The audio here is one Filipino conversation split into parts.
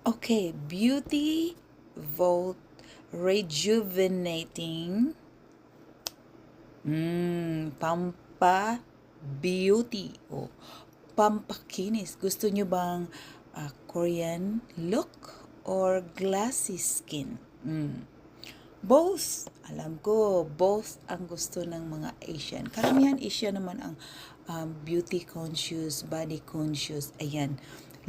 Okay, Beauty Vault Rejuvenating Pampa Beauty o pampakinis. Gusto nyo bang Korean look or glassy skin? Both. Alam ko, both ang gusto ng mga Asian. Karamihan Asian naman ang beauty conscious, body conscious. Ayan,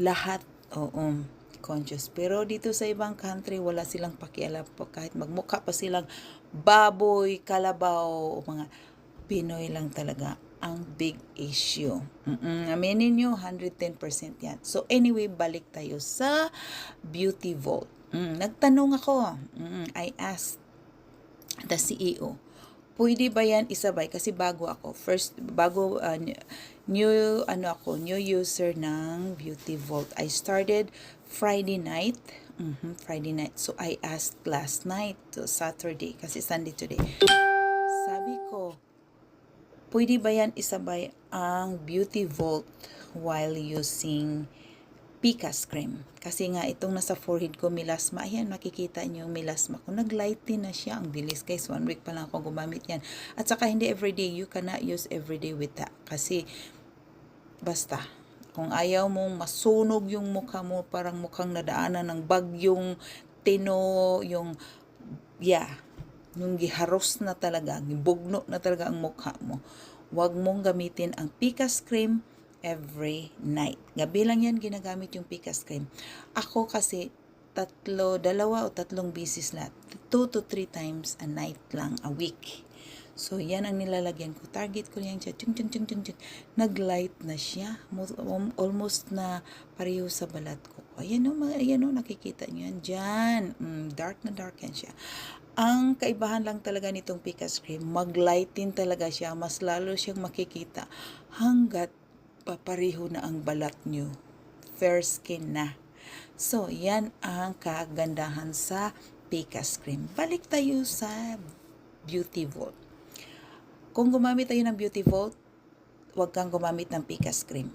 lahat, oo, conscious. Pero dito sa ibang country, wala silang pakialam po. Kahit magmukha pa silang baboy, kalabaw, o mga Pinoy lang talaga ang big issue. Aminin nyo, 110% yan. So anyway, balik tayo sa Beauty Vault. Nagtanong ako, I asked the CEO, pwede ba yan isabay? Kasi bago ako, new user ng Beauty Vault. I started Friday night. Friday night. So I asked last night to Saturday, kasi Sunday today. Sabi ko, pwede ba yan isabay ang Beauty Vault while using Picas cream? Kasi nga itong nasa forehead ko, melasma. Ayan, makikita nyo yung melasma ko. Nag-lighten na siya. Ang bilis guys. 1 week pa lang ako gumamit yan. At saka hindi everyday. You cannot use everyday with that. Kasi basta, kung ayaw mong masunog yung mukha mo, parang mukhang nadaanan ng bagyong tino, yung giharos na talaga, gibugno na talaga ang mukha mo, huwag mong gamitin ang Picas cream every night. Gabi lang yan ginagamit yung Picas cream. Ako kasi dalawa o tatlong bisis na, 2 to 3 times a night lang a week. So, yan ang nilalagyan ko. Target ko yan siya. Chung, chung, chung, chung, chung. Nag-light na siya. Almost na pareho sa balat ko. Ayan o, nakikita nyo yan. Diyan. Dark na dark yan siya. Ang kaibahan lang talaga nitong Picas cream, mag-lighten talaga siya. Mas lalo siyang makikita hanggat papareho na ang balat nyo. Fair skin na. So, yan ang kagandahan sa Picas cream. Balik tayo sa Beauty Vault. Kung gumamit tayo ng Beauty Vault, huwag kang gumamit ng Picas cream.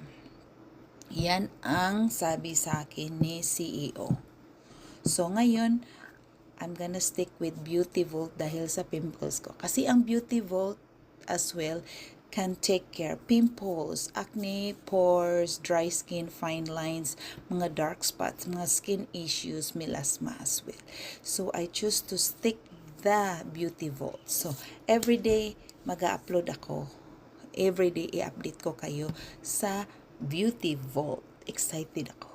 Yan ang sabi sa akin ni CEO. So, ngayon, I'm gonna stick with Beauty Vault dahil sa pimples ko. Kasi ang Beauty Vault as well can take care pimples, acne, pores, dry skin, fine lines, mga dark spots, mga skin issues, melasma as well. So, I choose to stick the Beauty Vault. So, everyday mag-upload ako. Everyday i-update ko kayo sa Beauty Vault. Excited ako.